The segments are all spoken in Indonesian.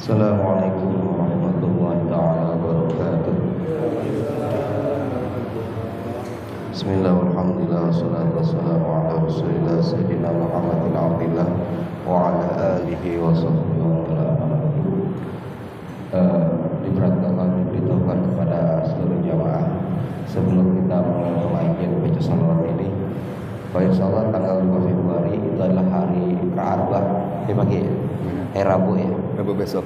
Assalamualaikum warahmatullahi taala wabarakatuh. Bismillah walhamdulillah wassalatu wassalamu ala rasulillah sayyidina Muhammadin abdillah wa ala alihi wa sahbihi wa diberitahukan kepada seluruh jamaah sebelum kita mulai pengajian baca salawat ini bahwa insyaallah tanggal 2 Februari itu adalah hari Arba'ah di pagi ya? Rabu ya? Rabu besok.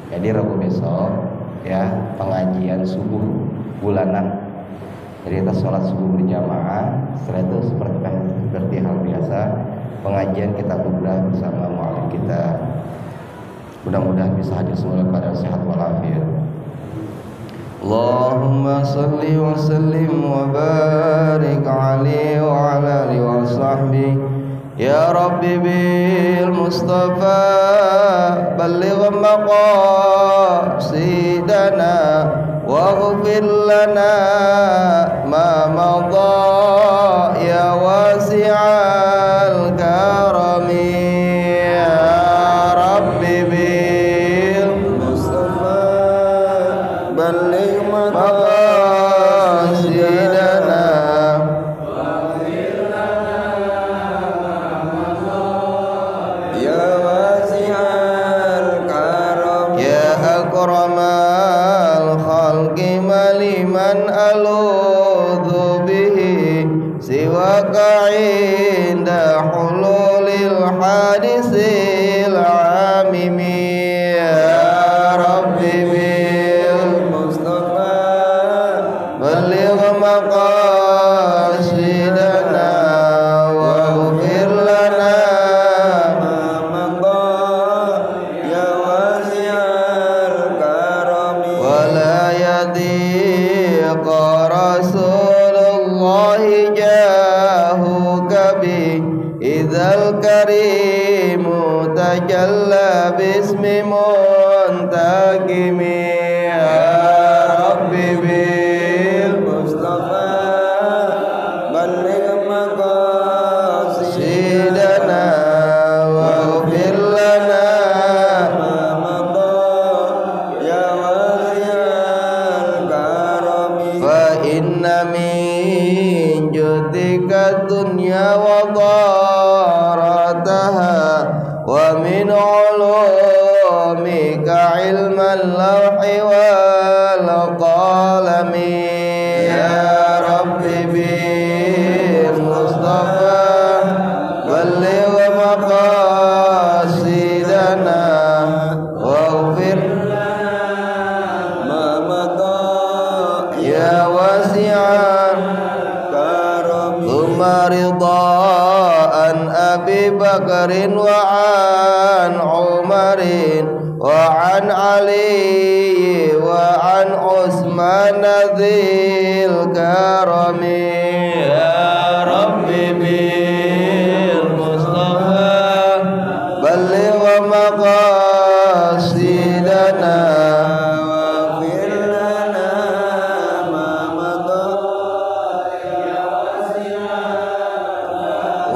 Jadi Rabu besok ya pengajian subuh bulanan. Jadi kita sholat subuh berjamaah. Setelah itu seperti hal biasa pengajian kita buka bersama mu'allim kita. Mudah-mudahan bisa hadir semua pada sehat walafiat. Allahumma salli wa sallim wa barik alaihi wa ala alihi wa sahbihi. Ya Rabbi bil Mustafa balligh maqasidana waghfir lana ma madha ya wasi'al karami. Ya Rabbi bil Mustafa balligh maqasidana akramal khalqi maliman aludhu bihi siwaka inda hululil hadisil amimi. Ya Rabbi bil Mustafa balligh maqasidana waghfir lana Rasulullahi jahuka bi idzal karimu tajalla bismi muntakimi. Ya Rabbi bil Mustafa balligh maqasidana waghfir lana inna min judika dunya wa darataha wa min ulumika ilman lawhi wal qalami. Ya Rabbi bil Mustafa balligh maqasidana waghfir ridaan Abi Bakrin wa an Umarin wa an Ali wa an Utsman dzil karami. Ya Rabbi bil Mustafa balligh maqasidana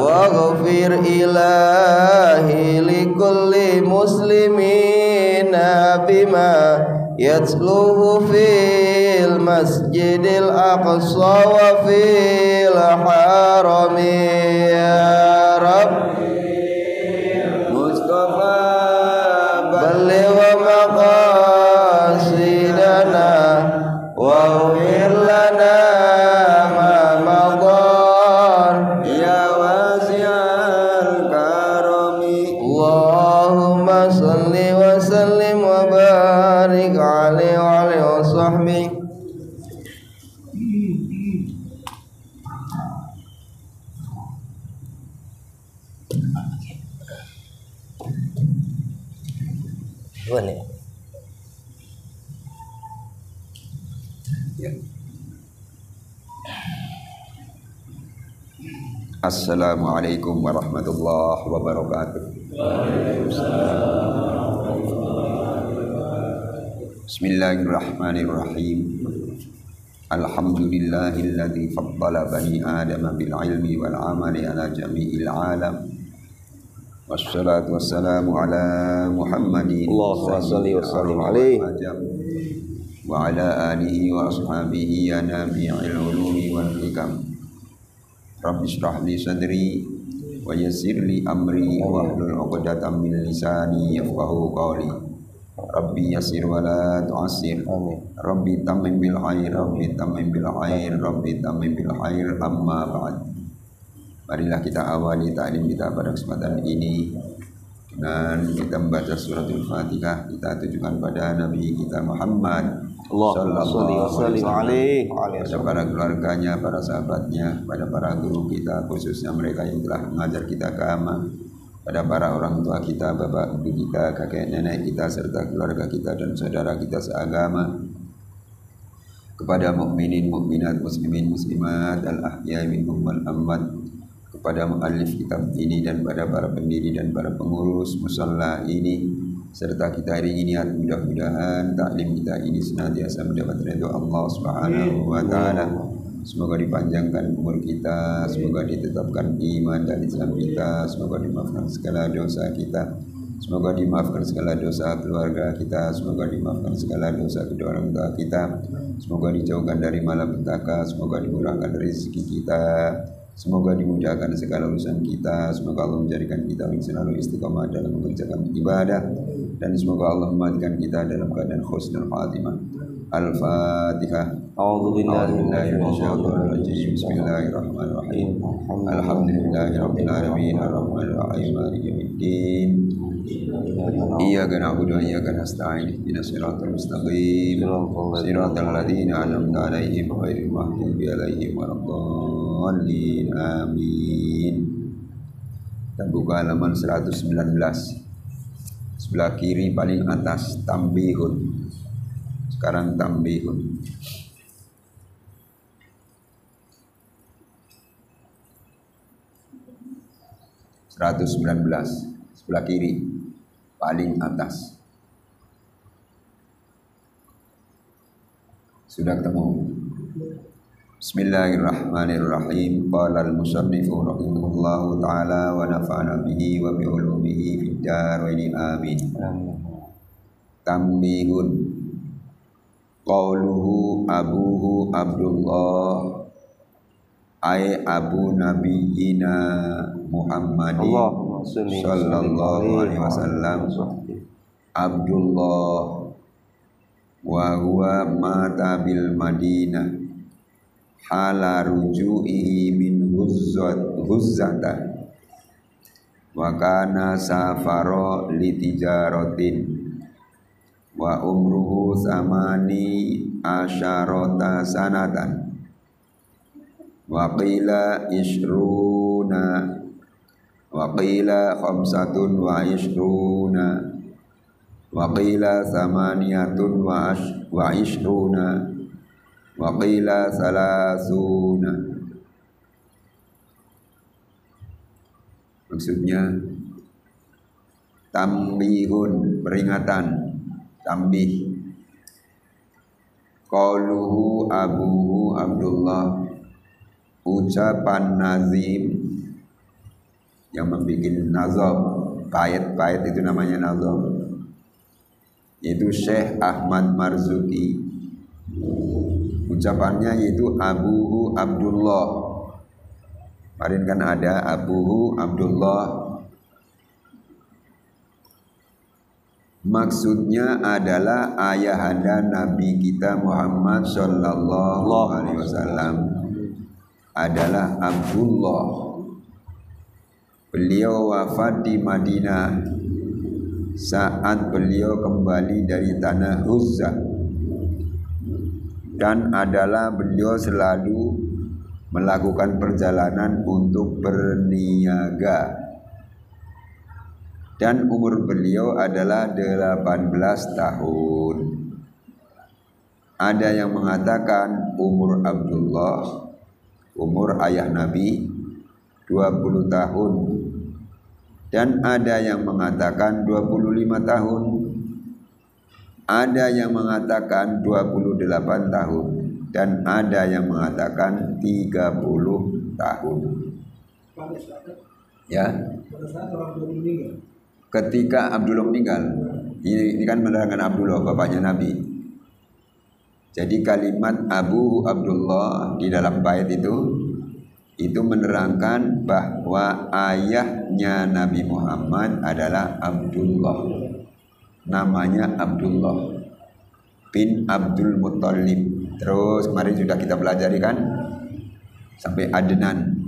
waghfir ilahi likulli muslimina bima yatsluhu fil masjidil aqsa wa fil harami. Ya Rabbi Mustafa balligh maqasidana waghfir lana ma madha ya Allahumma salli wa sallim wa barik alaihi wa alihi wa sahbihi. Assalamualaikum warahmatullahi wabarakatuh. Bismillahirrahmanirrahim. Alhamdulillahilladzi faddala bani adama bil ilmi wal amali ala jami'il alam wassalatu wassalamu ala Muhammadin Allahumma shalli wa sallim alaihi wa ala alihi wa ashabihi ya nabi'il ulumi wal hikam. Rabbi shrah li sadri wa yassir li amri wa hlul 'uqdatam min lisani yafqahu qawli. Rabbi yassir wa la tu'assir. Rabbi tammim bil khair, Rabbi tammim bil khair, Rabbi tammim bil khair. Amma ba'd. Marilah kita awali ta'lim kita pada kesempatan ini dengan kita membaca suratul Fatihah. Kita tujukan pada Nabi kita Muhammad sallallahu alaihi wasallam, pada para keluarganya, para sahabatnya, pada para guru kita, khususnya mereka yang telah mengajar kita agama, pada para orang tua kita, bapak ibu kita, kakek nenek kita, serta keluarga kita dan saudara kita seagama, kepada mukminin, mukminat, muslimin, muslimat, al-ahya'i minhum wal amwat, kepada muallif kitab ini dan pada para pendiri dan para pengurus musalla ini, serta kita hari ini mudah-mudahan taklim kita ini senantiasa mendapat ridho Allah Subhanahu wa taala. Semoga dipanjangkan umur kita, semoga ditetapkan iman dan Islam kita, semoga dimaafkan segala dosa kita, semoga dimaafkan segala dosa keluarga kita, semoga dimaafkan segala dosa kedua orang tua kita, semoga dijauhkan dari malapetaka, semoga dimurahkan rezeki kita, semoga dimudahkan segala urusan kita, semoga Allah menjadikan kita selalu istiqomah dalam mengerjakan ibadah, dan semoga Allah mematikan kita dalam keadaan husnul khatimah. Al-Fatihah. A'udzubillahi minasyaitonir rajim. Bismillahirrahmanirrahim. Alhamdulillahirabbil alamin arrahmanir rahim maliki yaumiddin. Iyyaka na'budu wa iyyaka nasta'in. Ihdinas siratal mustaqim. Siratal ladzina an'amta 'alaihim ghairil maghdubi 'alaihim waladdallin. Amin. Dan buka halaman 119. Sebelah kiri paling atas tambihun. Sekarang tambihun. Sebelah kiri paling atas. Sudah ketemu. Bismillahirrahmanirrahim. Qala al-musannifu rahimahullahu ta'ala wa nafa'ana bihi wa bi ulumihi fid dharain amin. Tambihun. Qauluhu abuhu Abdullah ay abu nabiyina Muhammadin sallallahu alaihi wasallam Abdullah wa huwa mata bil Madinah hala ruju'i min huzzata wa kana safara litijaratin wa umruhu samani asyarata sanatan wa qila ishruna wa qila khamsatun wa ishruna wa qila samaniyatun wa ishruna wa qila salasuna. Maksudnya tambihun, peringatan, tambih. Qauluhu abuhu Abdullah, ucapan nazim yang membuat nazam, bait-bait itu namanya nazam, yaitu Syekh Ahmad Marzuki. Ucapannya yaitu abuhu Abdullah. Kemarin kan ada abuhu Abdullah. Maksudnya adalah ayahanda Nabi kita Muhammad sallallahu alaihi wasallam adalah Abdullah. Beliau wafat di Madinah saat beliau kembali dari tanah Huzzah, dan adalah beliau selalu melakukan perjalanan untuk berniaga. Dan umur beliau adalah 18 tahun. Ada yang mengatakan umur Abdullah, umur ayah Nabi 20 tahun. Dan ada yang mengatakan 25 tahun. Ada yang mengatakan 28 tahun. Dan ada yang mengatakan 30 tahun. Ya. Ketika Abdullah meninggal, ini kan menerangkan Abdullah bapaknya Nabi. Jadi kalimat Abu Abdullah di dalam bait itu menerangkan bahwa ayahnya Nabi Muhammad adalah Abdullah. Namanya Abdullah bin Abdul Muttalib. Terus kemarin sudah kita pelajari kan sampai Adnan.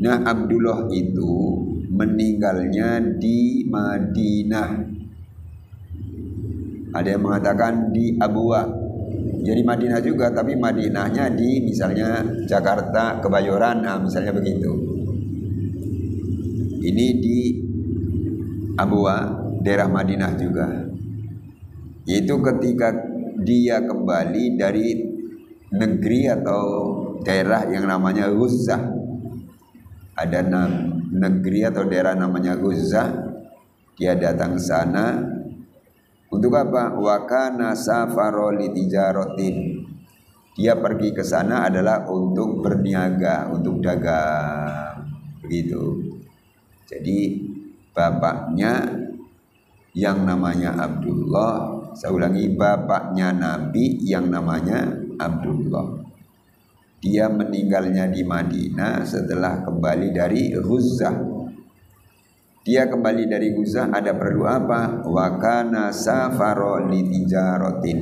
Nah, Abdullah itu meninggalnya di Madinah. Ada yang mengatakan di Abwa. Jadi Madinah juga, tapi Madinahnya di misalnya Jakarta, Kebayoran, nah misalnya begitu. Ini di Abwa, daerah Madinah juga. Itu ketika dia kembali dari negeri atau daerah yang namanya Ghuzzah. Ada negeri atau daerah namanya Ghuzzah. Dia datang ke sana untuk apa? Wa kana safaro li tijaratin. Dia pergi ke sana adalah untuk berniaga, untuk dagang. Begitu. Jadi bapaknya yang namanya Abdullah, saya ulangi, bapaknya Nabi yang namanya Abdullah. Dia meninggalnya di Madinah setelah kembali dari Ghuzzah. Dia kembali dari Ghuzzah ada perlu apa? Wa kana safaro li tijaratin.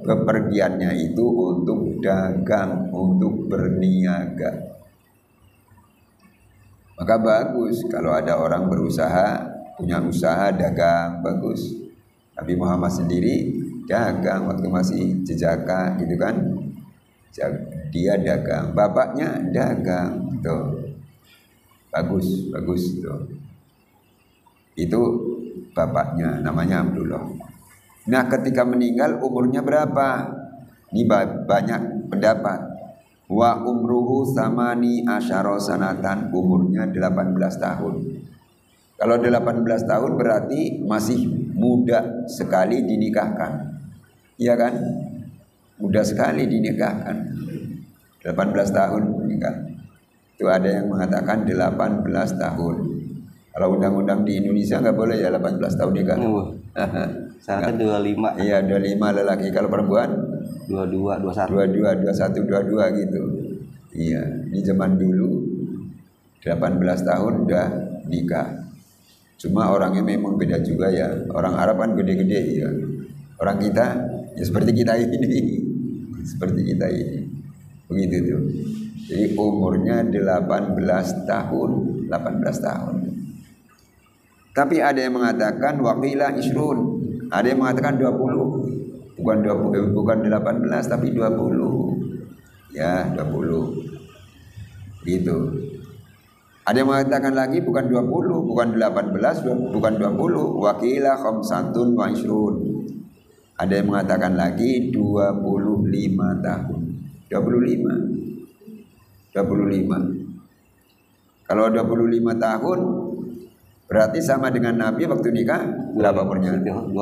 Kepergiannya itu untuk dagang, untuk berniaga. Maka bagus kalau ada orang berusaha, punya usaha dagang, bagus. Nabi Muhammad sendiri dagang waktu masih jejaka gitu kan. Dia dagang, bapaknya dagang tuh. Bagus tuh. Itu bapaknya namanya Abdullah. Nah, ketika meninggal umurnya berapa? Ini banyak pendapat. Wa umruhu samani asyara sanatan, umurnya 18 tahun. Kalau 18 tahun berarti masih muda sekali dinikahkan. Iya kan? Muda sekali dinikahkan. 18 tahun menikah. Itu ada yang mengatakan 18 tahun. Kalau undang-undang di Indonesia nggak boleh ya 18 tahun nikah. Syaratnya 25. Iya, 25 lelaki. Kalau perempuan 22, 21. 22 gitu. Iya, ini zaman dulu 18 tahun udah nikah. Cuma orangnya memang beda juga ya. Orang Arab kan gede-gede ya. Orang kita ya seperti kita ini. Seperti kita ini. Begitu tuh. Jadi umurnya 18 tahun. Tapi ada yang mengatakan waqila isrun. Ada yang mengatakan 20. Bukan 18 tapi 20. Ya, 20. Gitu. Ada yang mengatakan lagi bukan 20, bukan 18, bukan 20. Waqila khamsatun wa isrun. Ada yang mengatakan lagi 25 tahun. 25. Kalau 25 tahun berarti sama dengan Nabi waktu nikah berapa umurnya? 25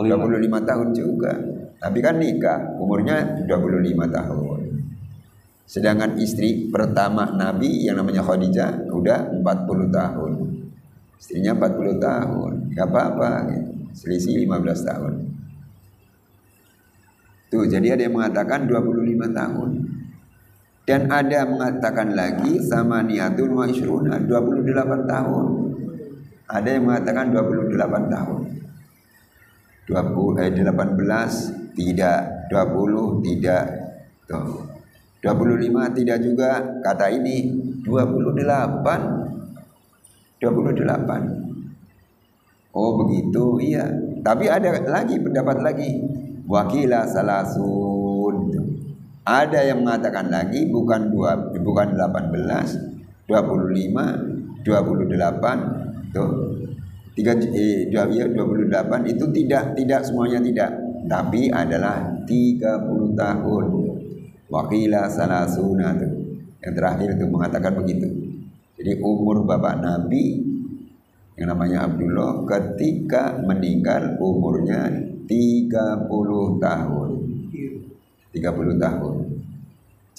tahun juga. Tapi kan nikah umurnya 25 tahun. Sedangkan istri pertama Nabi yang namanya Khadijah udah 40 tahun. Istrinya 40 tahun. Gak apa-apa gitu. Selisih 15 tahun. Tuh, jadi ada yang mengatakan 25 tahun. Dan ada yang mengatakan lagi sama niatun wa isruna 28 tahun. Ada yang mengatakan 28 tahun. 18 tidak, 20 tidak. Tuh. 25 tidak juga, kata ini 28. Oh begitu, iya. Tapi ada lagi pendapat lagi. Wakila salasun. Ada yang mengatakan lagi bukan 18, 25, 28 tuh. 28 itu tidak semuanya tidak, tapi adalah 30 tahun. Wakila salasuna tuh. Yang terakhir itu mengatakan begitu. Jadi umur bapak Nabi yang namanya Abdullah ketika meninggal umurnya 30 tahun. 30 tahun.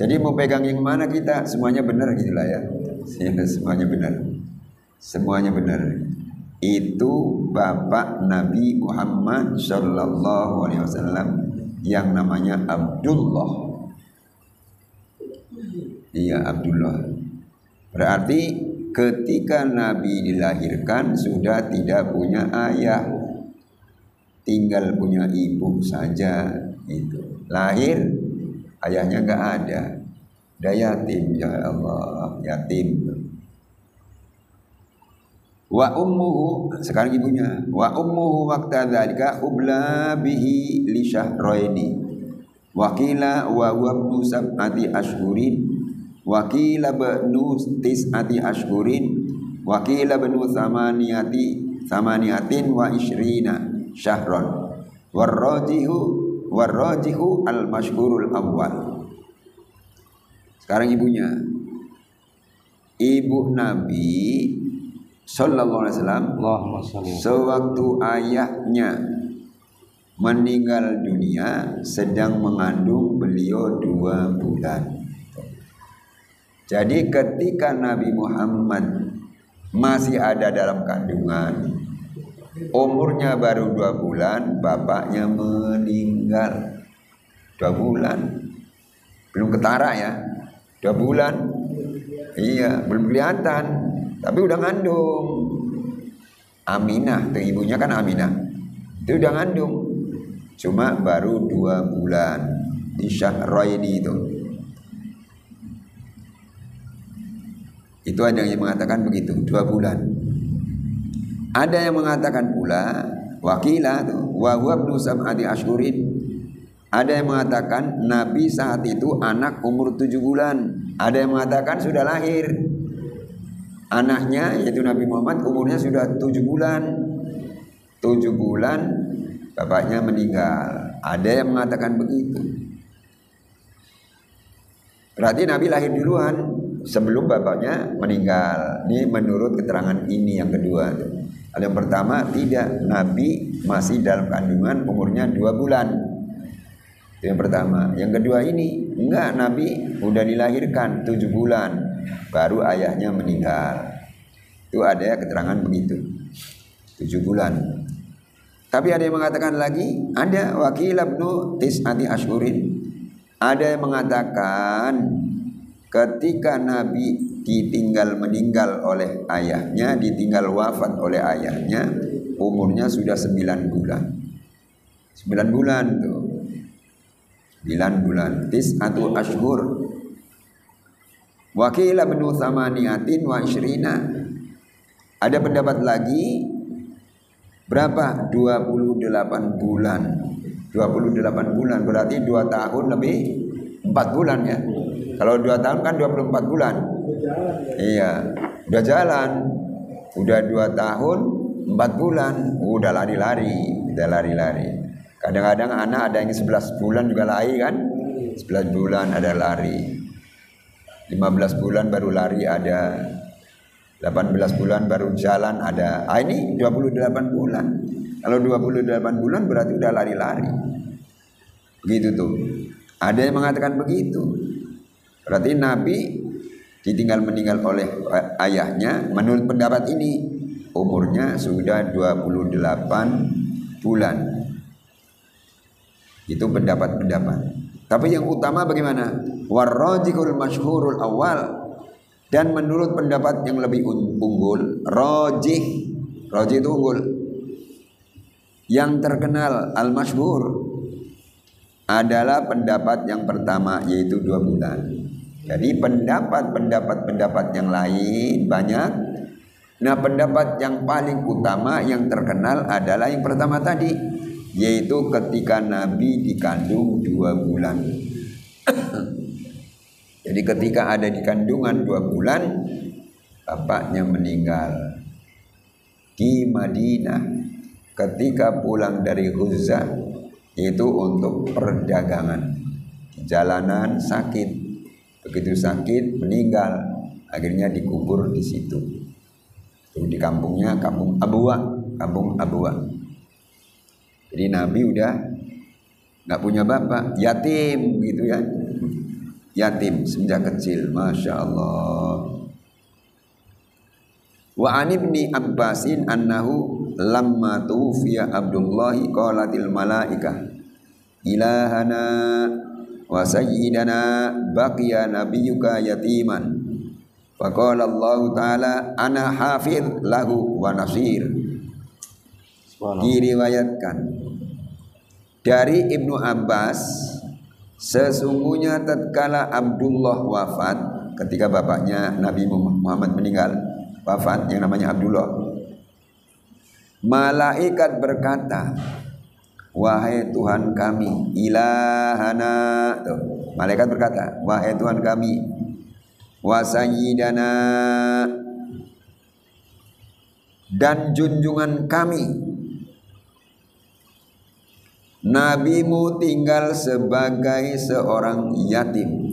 Jadi mau pegang yang mana kita? Semuanya benar gitulah ya. Semuanya benar. Semuanya benar. Itu bapak Nabi Muhammad Sallallahu Alaihi Wasallam yang namanya Abdullah. Iya, Abdullah. Berarti ketika Nabi dilahirkan sudah tidak punya ayah, tinggal punya ibu saja. Itu lahir ayahnya nggak ada, udah yatim. Ya Allah, yatim. Wa ummuhu, sekarang ibunya. Wa ummuhu waqta dzalika hubla bihi li syahraini. Wa qila wa ibnu sab'ati ashhurin. Wa qila ibnu tis'ati ashhurin. Wa qila ibnu thamaniyatin wa ishrina syahran. Warrajihu al-mashhurul awwal. Sekarang ibunya. Ibu Nabi Sallallahu Alaihi Wasallam sewaktu ayahnya meninggal dunia sedang mengandung beliau 2 bulan. Jadi ketika Nabi Muhammad masih ada dalam kandungan, umurnya baru 2 bulan, bapaknya meninggal. 2 bulan, belum ketara ya, 2 bulan, iya belum kelihatan. Tapi udah ngandung. Aminah, tuh ibunya kan Aminah. Itu udah ngandung. Cuma baru 2 bulan. Di Syahraini itu. Itu ada yang mengatakan begitu, 2 bulan. Ada yang mengatakan pula wakila tuh wa ibnu sab'ati ashhurin. Ada yang mengatakan Nabi saat itu anak umur 7 bulan. Ada yang mengatakan sudah lahir. Anaknya yaitu Nabi Muhammad umurnya sudah 7 bulan. 7 bulan bapaknya meninggal. Ada yang mengatakan begitu. Berarti Nabi lahir duluan sebelum bapaknya meninggal. Ini menurut keterangan ini yang kedua. Yang pertama tidak, Nabi masih dalam kandungan umurnya 2 bulan. Itu yang pertama. Yang kedua ini enggak, Nabi udah dilahirkan 7 bulan baru ayahnya meninggal. Itu ada keterangan begitu, 7 bulan. Tapi ada yang mengatakan lagi, ada wakil ibnu tis'ati ashhurin. Ada yang mengatakan ketika Nabi ditinggal meninggal oleh ayahnya, ditinggal wafat oleh ayahnya, umurnya sudah 9 bulan. 9 bulan tuh. 9 bulan. Tis'atu ashhur. Wakil ibnu thamaniyatin wa ishrina. Ada pendapat lagi berapa? 28 bulan. 28 bulan berarti 2 tahun lebih 4 bulan ya. Kalau 2 tahun kan 24 bulan. Iya, udah jalan. Udah 2 tahun 4 bulan, udah lari-lari, udah lari-lari. Kadang-kadang anak ada yang 11 bulan juga lari kan? 11 bulan ada lari. 15 bulan baru lari ada. 18 bulan baru jalan ada. Ini 28 bulan. Kalau 28 bulan berarti udah lari-lari. Begitu tuh. Ada yang mengatakan begitu. Berarti Nabi ditinggal meninggal oleh ayahnya. Menurut pendapat ini umurnya sudah 28 bulan. Itu pendapat-pendapat. Tapi yang utama bagaimana? Warrajihul masyhurul awal. Dan menurut pendapat yang lebih unggul, rajih itu unggul. Yang terkenal al-masyhur adalah pendapat yang pertama, yaitu 2 bulan. Jadi pendapat yang lain banyak. Nah, pendapat yang paling utama yang terkenal adalah yang pertama tadi, yaitu ketika Nabi dikandung 2 bulan. Jadi ketika ada di kandungan 2 bulan, bapaknya meninggal di Madinah ketika pulang dari Ghuzah, yaitu untuk perdagangan. Di jalanan sakit, begitu sakit meninggal, akhirnya dikubur di situ. Itu di kampungnya, kampung Abuwa. Jadi Nabi udah nggak punya bapak, yatim gitu ya. Yatim sejak kecil, Masya Allah. Wa an ibni Abbasin annahu lamma tuwfiya Abdullah qalatil malaikah ilahana wa sayyidana baqiya nabiyyuka yatiman. Faqala Allah Ta'ala ana hafidh lahu wa nasir. Diriwayatkan dari Ibnu Abbas, sesungguhnya tatkala Abdullah wafat, ketika bapaknya Nabi Muhammad meninggal, wafat, yang namanya Abdullah, malaikat berkata, wahai Tuhan kami, ilahana, tuh, malaikat berkata, wahai Tuhan kami, wa sayyidana, dan junjungan kami, nabimu tinggal sebagai seorang yatim.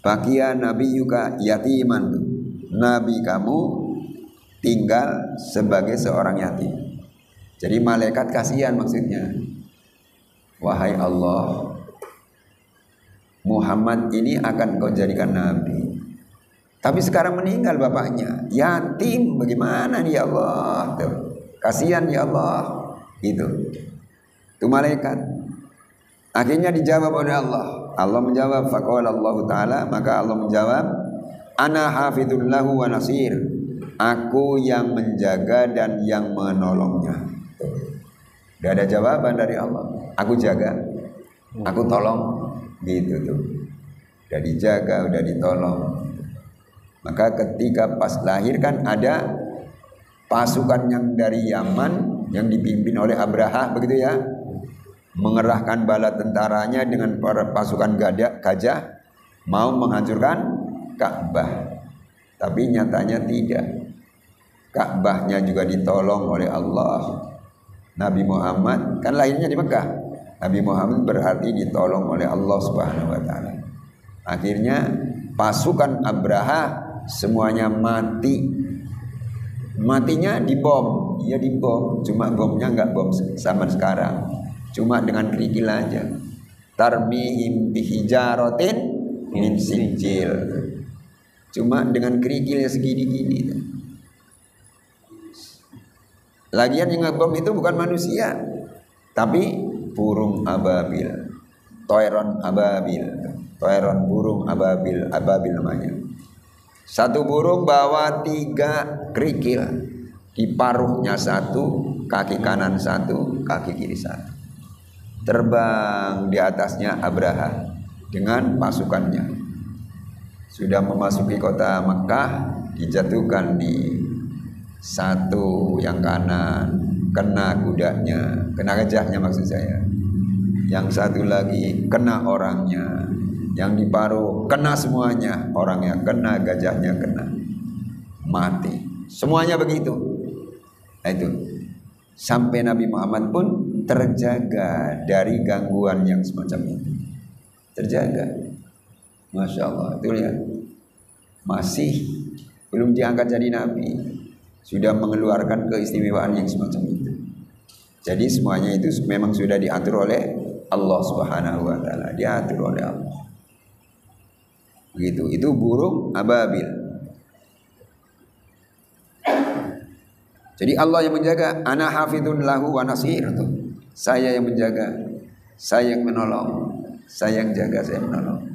Bakia nabi yuka yatiman, nabi kamu tinggal sebagai seorang yatim. Jadi malaikat kasihan maksudnya. Wahai Allah, Muhammad ini akan kau jadikan nabi, tapi sekarang meninggal bapaknya, yatim, bagaimana nih ya Allah? Kasihan ya Allah. Itu malaikat. Akhirnya dijawab oleh Allah. Allah menjawab, faqala Allah Ta'ala, maka Allah menjawab, ana hafidhun lahu wa nasir. Aku yang menjaga dan yang menolongnya. Udah ada jawaban dari Allah. Aku jaga, aku tolong, gitu tuh. Udah dijaga, udah ditolong. Maka ketika pas lahir kan ada pasukan yang dari Yaman yang dipimpin oleh Abraha, begitu ya, mengerahkan bala tentaranya dengan para pasukan gajah mau menghancurkan Ka'bah. Tapi nyatanya tidak. Ka'bahnya juga ditolong oleh Allah. Nabi Muhammad kan lahirnya di Mekah. Nabi Muhammad berarti ditolong oleh Allah Subhanahu wa taala. Akhirnya pasukan Abraha semuanya mati. Matinya dibom. Ya dibom, cuma bomnya enggak bom zaman sekarang. Cuma dengan kerikil aja. Tarmihim bihijaratin min sijil. Cuma dengan kerikil segini-gini. Lagian yang ngebom itu bukan manusia, tapi burung ababil, toiron ababil, toiron burung ababil, ababil namanya. Satu burung bawa 3 kerikil, di paruhnya 1, kaki kanan 1, kaki kiri 1. Terbang di atasnya Abraha dengan pasukannya. Sudah memasuki kota Mekah, dijatuhkan di satu yang kanan, kena kudanya, kena gajahnya maksud saya. Yang satu lagi kena orangnya, yang di paruh kena semuanya, orangnya kena, gajahnya kena, mati. Semuanya begitu. Nah itu. Sampai Nabi Muhammad pun terjaga dari gangguan yang semacam itu. Terjaga. Masya Allah. Itu ya. Masih belum diangkat jadi Nabi, sudah mengeluarkan keistimewaan yang semacam itu. Jadi semuanya itu memang sudah diatur oleh Allah Subhanahu wa taala. Diatur oleh Allah. Begitu. Itu burung ababil. Jadi Allah yang menjaga, ana hafidhun lahu wa nasir. Saya yang menjaga, saya yang menolong, saya yang jaga, saya yang menolong.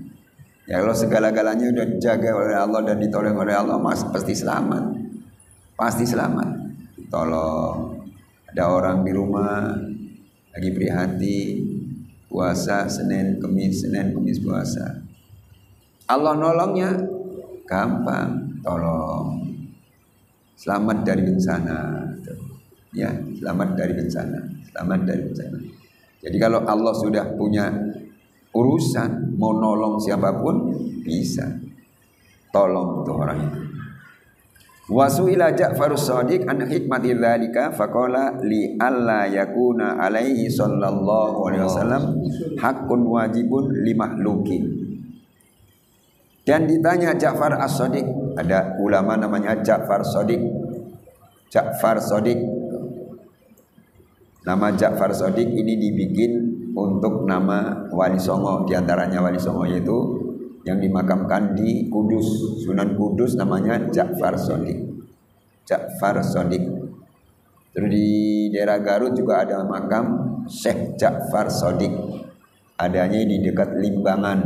Ya kalau segala-galanya sudah dijaga oleh Allah dan ditolong oleh Allah, pasti selamat. Pasti selamat. Tolong. Ada orang di rumah lagi prihatin, puasa Senin Kemis puasa. Allah nolongnya gampang, tolong. Selamat dari bencana, ya, selamat dari bencana, selamat dari bencana. Jadi kalau Allah sudah punya urusan, mau nolong siapapun bisa, tolong tuh orang itu. Wasu'ila Ja'farus Shadiq an hikmati dzalika faqala li alla yakuna alaihi sallallahu alaihi wasallam haqqun wajibun li makhluqin. Dan ditanya Ja'far As-Shadiq, ada ulama namanya Ja'far Shadiq. Ja'far Shadiq. Nama Ja'far Shadiq ini dibikin untuk nama Wali Songo, diantaranya Wali Songo yaitu yang dimakamkan di Kudus, Sunan Kudus, namanya Ja'far Shadiq. Ja'far Shadiq. Terus di daerah Garut juga ada makam Syekh Ja'far Shadiq. Adanya di dekat Limbangan.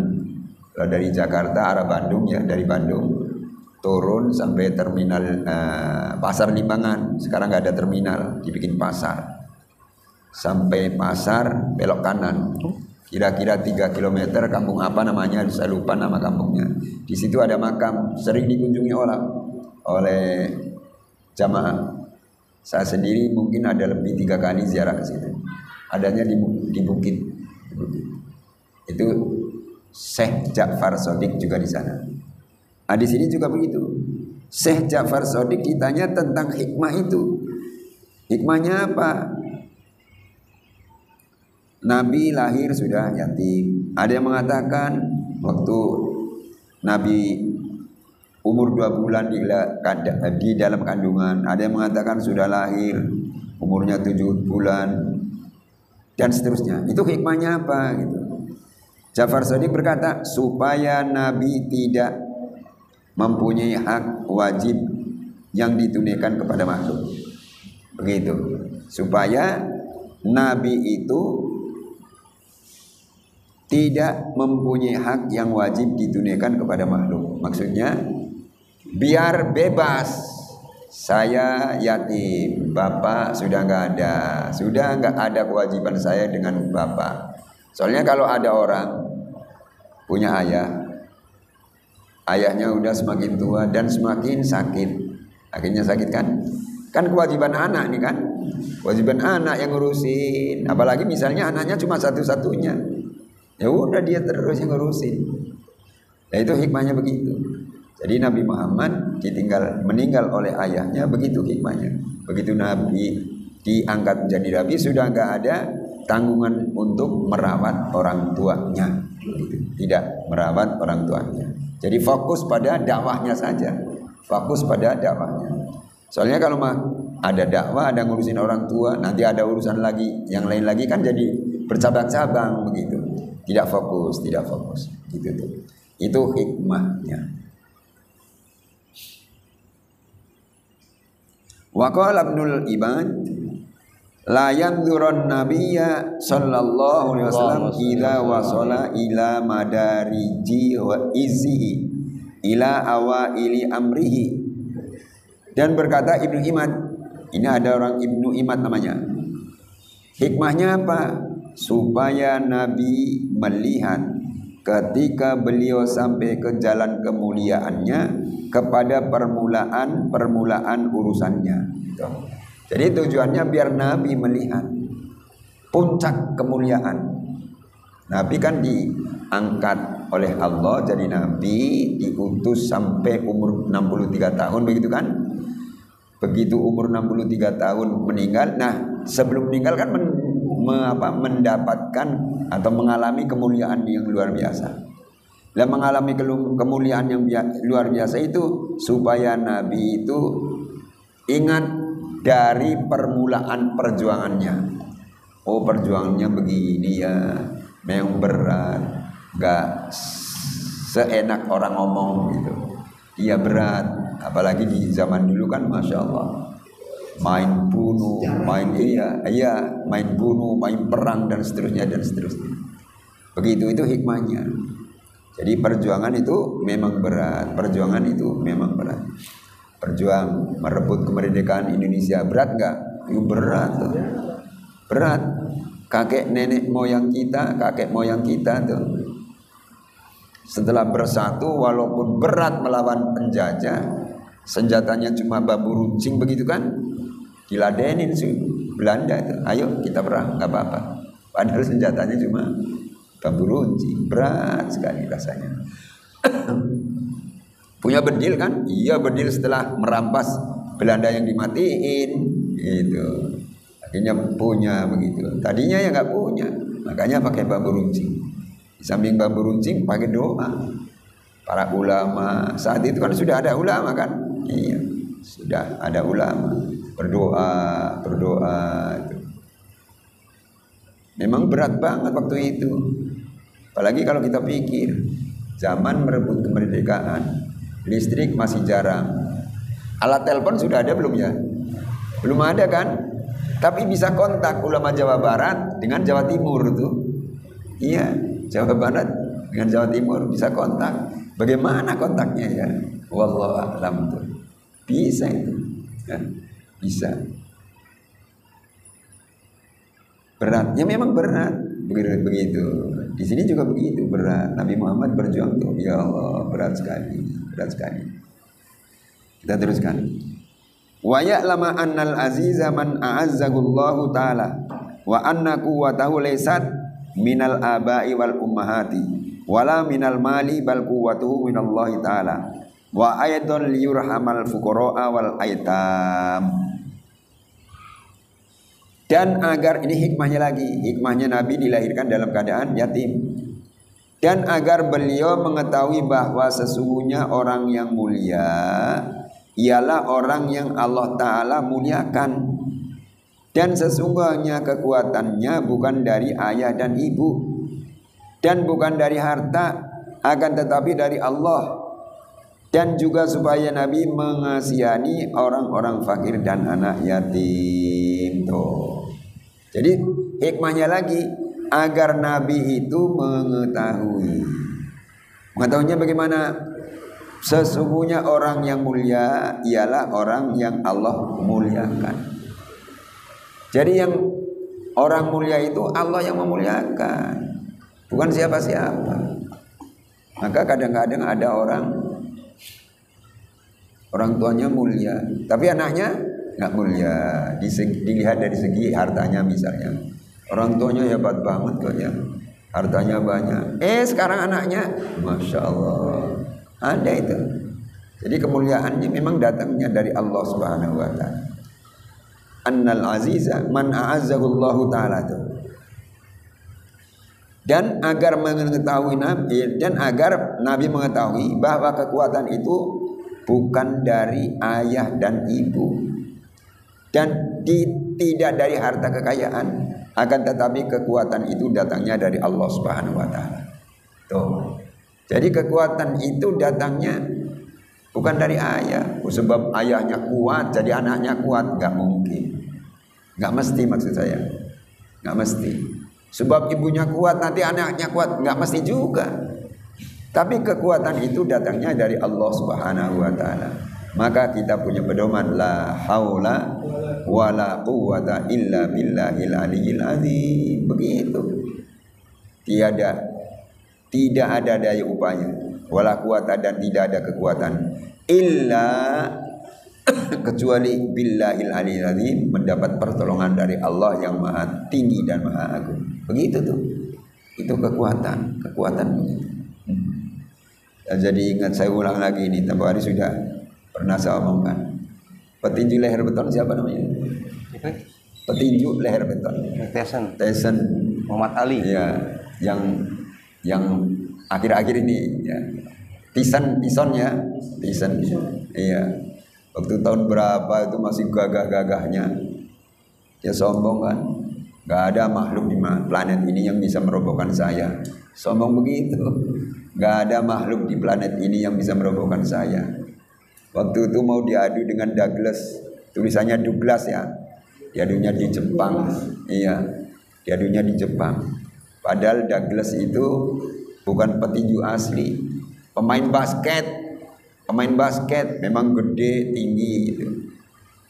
Kalau dari Jakarta arah Bandung ya, dari Bandung turun sampai terminal pasar Limbangan. Sekarang nggak ada terminal, dibikin pasar. Sampai pasar belok kanan. Kira-kira 3 km, kampung apa namanya, saya lupa nama kampungnya. Di situ ada makam, sering dikunjungi oleh jamaah. Saya sendiri mungkin ada lebih 3 kali ziarah ke situ. Adanya di bukit. Itu Syekh Ja'far Shadiq juga di sana. Nah, di sini juga begitu. Syekh Ja'far Shadiq ditanya tentang hikmah itu. Hikmahnya apa? Nabi lahir sudah yatim. Ada yang mengatakan waktu Nabi umur 2 bulan di dalam kandungan. Ada yang mengatakan sudah lahir umurnya 7 bulan dan seterusnya. Itu hikmahnya apa? Gitu. Ja'far Shadiq berkata supaya Nabi tidak mempunyai hak wajib yang ditunaikan kepada makhluk. Begitu. Supaya Nabi itu tidak mempunyai hak yang wajib ditunaikan kepada makhluk. Maksudnya biar bebas. Saya yatim, bapak sudah nggak ada kewajiban saya dengan bapak. Soalnya kalau ada orang punya ayah, ayahnya udah semakin tua dan semakin sakit, akhirnya sakit kan kewajiban anak nih kan, kewajiban anak yang ngurusin. Apalagi misalnya anaknya cuma satu-satunya. Ya udah dia terus yang ngurusin. Ya itu hikmahnya begitu. Jadi Nabi Muhammad meninggal oleh ayahnya, begitu hikmahnya. Begitu Nabi diangkat menjadi Nabi sudah nggak ada tanggungan untuk merawat orang tuanya. Tidak merawat orang tuanya. Jadi fokus pada dakwahnya saja. Fokus pada dakwahnya. Soalnya kalau ada dakwah, ada ngurusin orang tua, nanti ada urusan lagi, yang lain lagi kan jadi bercabang-cabang begitu. Tidak fokus gitu tuh. Itu hikmahnya. Wa qala Ibnul Ibad la yanzurun nabiyya sallallahu alaihi wasallam idza wasala ila madariji wa izhi ila awaili amrihi. Dan berkata Ibnu Imad, ini ada orang Ibnu Imad namanya. Hikmahnya apa? Supaya Nabi melihat ketika beliau sampai ke jalan kemuliaannya kepada permulaan urusannya. Jadi tujuannya biar Nabi melihat puncak kemuliaan. Nabi kan diangkat oleh Allah jadi Nabi, diutus sampai umur 63 tahun begitu kan. Begitu umur 63 tahun meninggal. Nah sebelum meninggal kan mendapatkan atau mengalami kemuliaan yang luar biasa. Dan mengalami kemuliaan yang luar biasa itu supaya Nabi itu ingat dari permulaan perjuangannya. Oh perjuangannya begini ya, memang berat, gak seenak orang ngomong gitu. Iya berat, apalagi di zaman dulu kan Masya Allah. Main bunuh, main bunuh, main perang dan seterusnya. Begitu itu hikmahnya. Jadi perjuangan itu memang berat. Perjuang merebut kemerdekaan Indonesia berat nggak? Itu berat tuh. Berat. Kakek moyang kita tuh. Setelah bersatu walaupun berat melawan penjajah, senjatanya cuma bambu runcing begitu kan? Diladenin sih Belanda itu, ayo kita perang, nggak apa-apa. Padahal senjatanya cuma bambu runcing, berat sekali rasanya. Punya bedil kan? Iya bedil setelah merampas Belanda yang dimatiin, itu akhirnya punya begitu. Tadinya ya nggak punya, makanya pakai bambu runcing. Di samping bambu runcing pakai doa. Para ulama saat itu kan sudah ada ulama kan? Iya, sudah ada ulama. Berdoa itu. Memang berat banget waktu itu. Apalagi kalau kita pikir zaman merebut kemerdekaan, listrik masih jarang, Alat telepon sudah ada belum ya? Belum ada kan? Tapi bisa kontak ulama Jawa Barat dengan Jawa Timur tuh. Iya, Jawa Barat dengan Jawa Timur bisa kontak. Bagaimana kontaknya ya? Wallahu a'lam tuh. Bisa itu. Ya, bisa. Berat, ya memang berat. Begitu. Di sini juga begitu berat. Nabi Muhammad berjuang tuh. Ya Allah, berat sekali. Kita teruskan. Wa ya'lama annal aziza man a'azzahullahu ta'ala wa anna quwwatahu laysat minal aba'i wal ummahati wala minal mali bal quwwatuhu minallahi ta'ala wa aydan liyurhamal fuqara'a wal aitam. Dan agar, ini hikmahnya lagi, hikmahnya Nabi dilahirkan dalam keadaan yatim. Dan agar beliau mengetahui bahwa sesungguhnya orang yang mulia ialah orang yang Allah Ta'ala muliakan. Dan sesungguhnya kekuatannya bukan dari ayah dan ibu, dan bukan dari harta, akan tetapi dari Allah. Dan juga supaya Nabi mengasihani orang-orang fakir dan anak yatim. Tuh. Jadi hikmahnya lagi, agar Nabi itu mengetahui. Mengetahuinya bagaimana? Sesungguhnya orang yang mulia ialah orang yang Allah muliakan. Jadi yang orang mulia itu Allah yang memuliakan, bukan siapa-siapa. Maka kadang-kadang ada orang tuanya mulia, tapi anaknya nggak mulia. Dilihat dari segi hartanya misalnya. Orang tuanya hebat banget kok ya, hartanya banyak. Sekarang anaknya, masya Allah. Ada itu. Jadi kemuliaannya memang datangnya dari Allah Subhanahu wa taala. Annal aziza man a'azzahullahu ta'ala itu. Dan agar mengetahui Nabi, dan agar Nabi mengetahui bahwa kekuatan itu bukan dari ayah dan ibu, dan tidak dari harta kekayaan, akan tetapi kekuatan itu datangnya dari Allah Subhanahu wa taala. Tuh. Jadi kekuatan itu datangnya bukan dari ayah. Sebab ayahnya kuat, jadi anaknya kuat. Gak mungkin. Gak mesti maksud saya. Gak mesti. Sebab ibunya kuat, nanti anaknya kuat. Gak mesti juga. Tapi kekuatan itu datangnya dari Allah Subhanahu wa ta'ala. Maka kita punya pedoman, la haula wala quwwata illa billahil aliyyil azim. Begitu. Tidak ada daya upaya, wala quwata, dan tidak ada kekuatan, illa kecuali billahil aliyyil azim, mendapat pertolongan dari Allah yang maha tinggi dan maha agung. Begitu tuh. Itu kekuatan begitu. Jadi ingat, saya ulang lagi ini, tempoh hari sudah pernah saya omongkan. Petinju leher beton siapa namanya? Petinju leher beton. Tyson Muhammad Ali. Ya, yang akhir-akhir ini ya. Tyson. Iya. Waktu tahun berapa itu masih gagah-gagahnya. Ya sombong kan. Gak ada makhluk di planet ini yang bisa merobohkan saya. Sombong begitu. Gak ada makhluk di planet ini yang bisa merobohkan saya. Waktu itu mau diadu dengan Douglas. Tulisannya Douglas ya. Diadunya di Jepang. Iya. Diadunya di Jepang. Padahal Douglas itu bukan petinju asli, pemain basket memang gede tinggi gitu,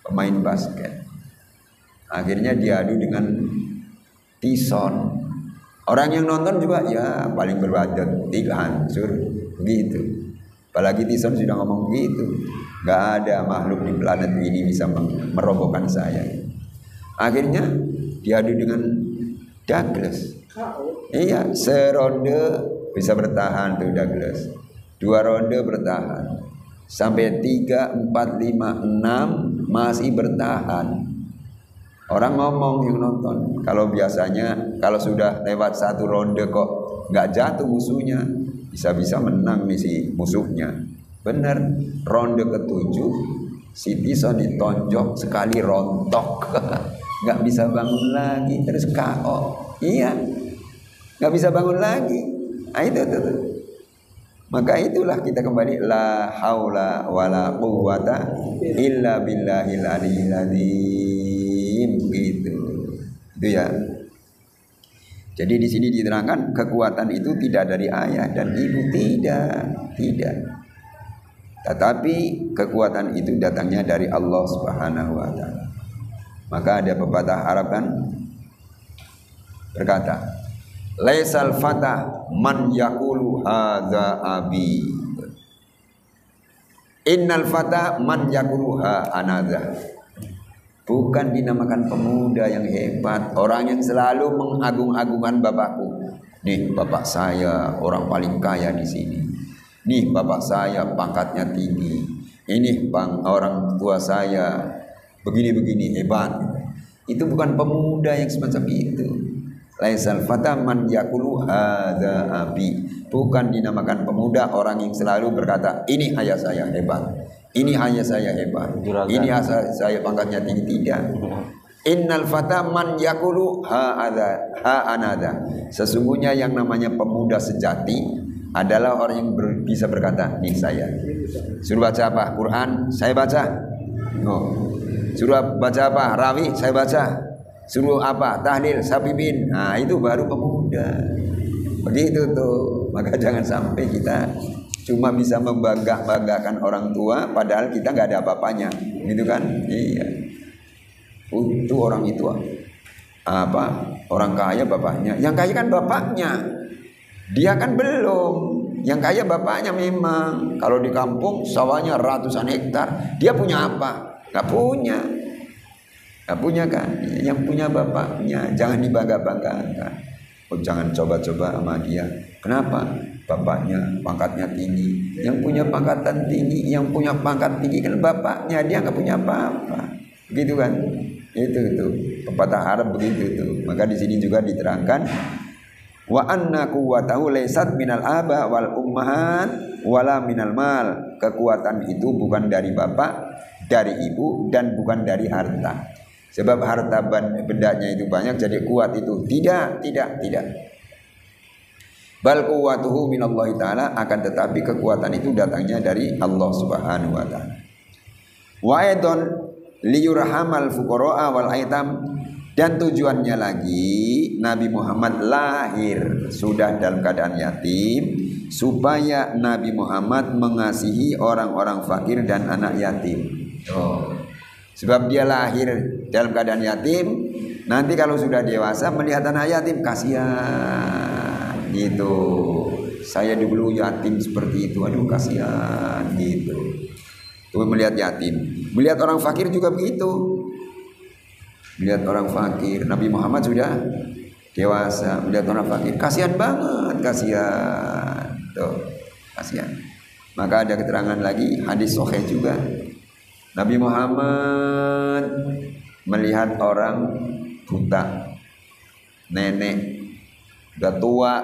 pemain basket. Akhirnya diadu dengan Tyson. Orang yang nonton juga ya paling berbadan, hancur begitu. Apalagi Tyson sudah ngomong begitu, gak ada makhluk di planet ini bisa merobohkan saya. Akhirnya diadu dengan Douglas. Iya, seronde bisa bertahan tuh Douglas. 2 ronde bertahan. Sampai 3, 4, 5, 6 masih bertahan. Orang ngomong yang nonton, kalau biasanya kalau sudah lewat 1 ronde kok nggak jatuh musuhnya, bisa-bisa menang nih si musuhnya. Bener, ronde ke-7 si Tyson ditonjok sekali rontok. Nggak bisa bangun lagi, terus KO. Iya, nggak bisa bangun lagi. Nah, itu. Maka itulah kita kembali la haula wala quwwata illa billahil aliyyil azim gitu. Itu ya. Jadi di sini diterangkan kekuatan itu tidak dari ayah dan ibu, tidak. Tetapi kekuatan itu datangnya dari Allah Subhanahu wa taala. Maka ada pepatah Arab kan berkata, laisal fatah man yaqulu hadza abi. Innal fatah man yaqulu ha anadha. Bukan dinamakan pemuda yang hebat orang yang selalu mengagung-agungkan bapakku. Nih bapak saya orang paling kaya di sini. Nih bapak saya pangkatnya tinggi. Ini orang tua saya begini-begini hebat. Itu bukan pemuda yang semacam itu. Laisal fata man yaqulu hadza abi. Bukan dinamakan pemuda orang yang selalu berkata, ini ayah saya hebat, ini ayah saya hebat, ini ayah saya pangkatnya tinggi. Tidak. Innal fata man yaqulu ha anada. Sesungguhnya yang namanya pemuda sejati adalah orang yang bisa berkata, nih saya. Suruh baca apa? Quran, saya baca. Oh. Suruh baca apa? Rawi, saya baca. Suruh apa? Tahlil, saya pimpin. Nah, itu baru pemuda. Begitu tuh. Maka jangan sampai kita cuma bisa membanggakan orang tua padahal kita nggak ada apa-apanya. Gitu kan? Iya. Itu orang itu apa? Orang kaya bapaknya. Yang kaya kan bapaknya. Dia kan belum. Yang kaya bapaknya memang. Kalau di kampung sawahnya ratusan hektar, dia punya apa? Nggak punya. Nggak punya kan? Yang punya bapaknya. Jangan dibangga-banggakan. Oh, jangan coba-coba sama dia. Kenapa? Bapaknya pangkatnya tinggi. Yang punya pangkatan tinggi, yang punya pangkat tinggi kan bapaknya. Dia nggak punya apa-apa. Begitu kan? Itu pepatah Arab begitu itu. Maka di sini juga diterangkan wa anna quwwatahu laysat minal aba wal ummahat wala minal mal. Kekuatan itu bukan dari bapak, dari ibu, dan bukan dari harta. Sebab harta bendanya itu banyak jadi kuat itu. Tidak. Bal quwwatuhu minallahi ta'ala, akan tetapi kekuatan itu datangnya dari Allah Subhanahu wa taala. Wa aidan liyurhamal fuqara'a wal aitam, dan tujuannya lagi Nabi Muhammad lahir sudah dalam keadaan yatim supaya Nabi Muhammad mengasihi orang-orang fakir dan anak yatim. Sebab dia lahir dalam keadaan yatim, nanti kalau sudah dewasa melihat anak yatim kasihan gitu. Saya dulu yatim seperti itu, aduh kasihan gitu. Tuh melihat yatim, melihat orang fakir juga begitu. Melihat orang fakir, Nabi Muhammad sudah dewasa, melihat orang fakir kasihan banget, kasihan. Tuh, kasihan. Maka ada keterangan lagi hadis sahih juga. Nabi Muhammad melihat orang buta, nenek, udah tua,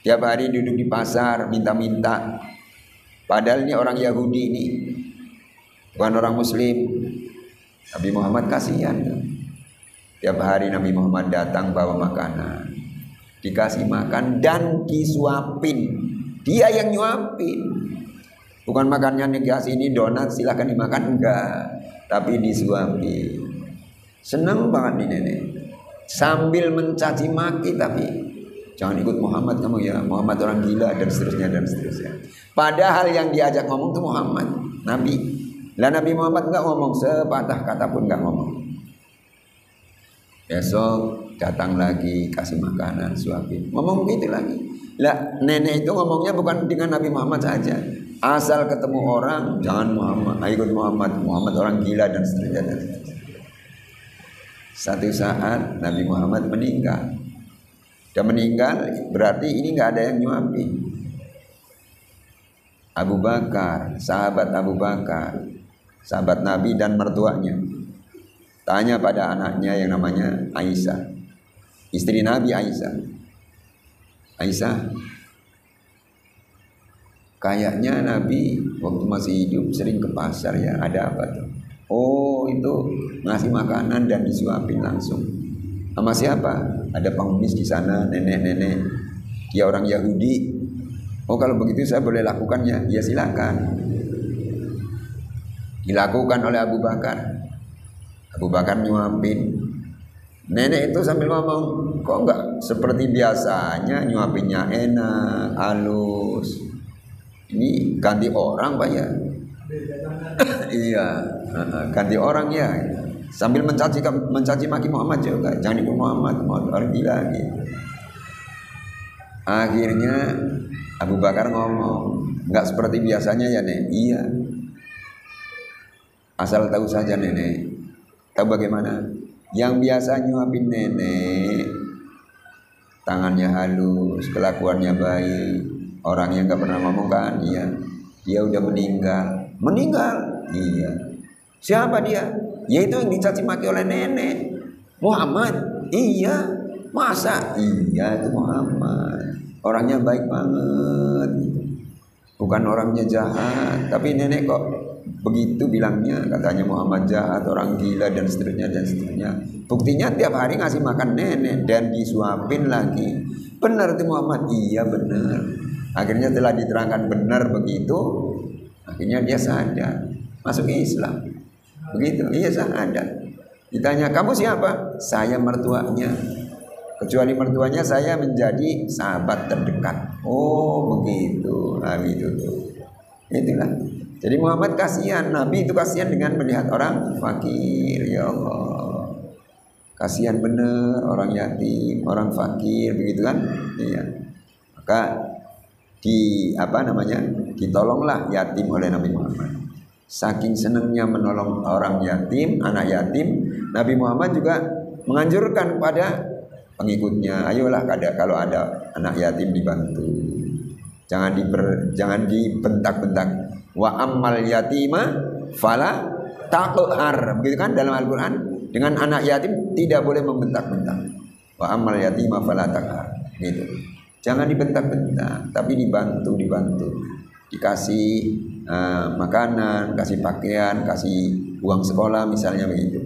tiap hari duduk di pasar minta-minta. Padahal ini orang Yahudi ini, bukan orang Muslim. Nabi Muhammad kasihan. Tiap hari Nabi Muhammad datang bawa makanan, dikasih makan dan disuapin. Dia yang nyuapin. Bukan makannya dikasih ini donat silakan dimakan, enggak, tapi disuapin. Senang banget nih nenek. Sambil mencaci maki, tapi jangan ikut Muhammad kamu ya, Muhammad orang gila dan seterusnya. Padahal yang diajak ngomong itu Muhammad, Nabi. Lah Nabi Muhammad enggak ngomong sepatah kata pun, enggak ngomong. Besok datang lagi kasih makanan, suapin, ngomong begitu lagi. Lah nenek itu ngomongnya bukan dengan Nabi Muhammad saja. Asal ketemu orang jangan Muhammad, ikut Muhammad orang gila dan seterusnya. Satu saat Nabi Muhammad meninggal. Dan meninggal berarti ini nggak ada yang nyuapin. Abu Bakar, sahabat Abu Bakar, sahabat Nabi dan mertuanya, tanya pada anaknya yang namanya Aisyah, istri Nabi Aisyah. Aisyah, kayaknya Nabi waktu masih hidup sering ke pasar ya, ada apa tuh? Oh itu ngasih makanan dan disuapin langsung. Sama siapa? Ada pengemis di sana, nenek-nenek. Dia orang Yahudi. Oh kalau begitu saya boleh lakukannya, ya silakan. Dilakukan oleh Abu Bakar. Abu Bakar nyuapin. Nenek itu sambil ngomong, kok enggak seperti biasanya, nyuapinnya enak, halus. Ini ganti orang Pak ya. Iya, ganti orang ya. Sambil mencaci maki Muhammad juga, jangan ikut Muhammad orang gila gitu. Akhirnya Abu Bakar ngomong, enggak seperti biasanya ya Nek. Iya. Asal tahu saja Nenek. Tahu bagaimana? Yang biasa nyuapin Nenek, tangannya halus, kelakuannya baik, orangnya nggak pernah ngomong kan? Iya. Dia udah meninggal. Meninggal? Iya. Siapa dia? Yaitu yang dicaci maki oleh Nenek. Muhammad? Iya. Masa? Iya itu Muhammad. Orangnya baik banget. Bukan orangnya jahat. Tapi Nenek kok begitu bilangnya, katanya Muhammad jahat, orang gila dan seterusnya dan seterusnya. Buktinya tiap hari ngasih makan Nenek dan disuapin lagi. Benar itu Muhammad? Iya benar. Akhirnya telah diterangkan benar begitu, akhirnya dia sadar, masuk Islam. Begitu, iya sadar. Ditanya, kamu siapa? Saya mertuanya. Kecuali mertuanya saya menjadi sahabat terdekat. Oh begitu, nah, itu tuh. Itulah. Jadi Muhammad kasihan, Nabi itu kasihan dengan melihat orang fakir, ya Allah. Kasihan bener orang yatim, orang fakir, begitu kan? Iya. Maka ditolonglah yatim oleh Nabi Muhammad. Saking senangnya menolong orang yatim, anak yatim, Nabi Muhammad juga menganjurkan pada pengikutnya, ayolah kalau ada anak yatim dibantu. Jangan dibentak-bentak. Wa ammal yatima fala taqhar. Begitu kan dalam Al-Qur'an, dengan anak yatim tidak boleh membentak-bentak. Wa ammal yatima fala taqhar. Gitu. Jangan dibentak-bentak, tapi dibantu. Dikasih makanan, kasih pakaian, kasih uang sekolah misalnya begitu.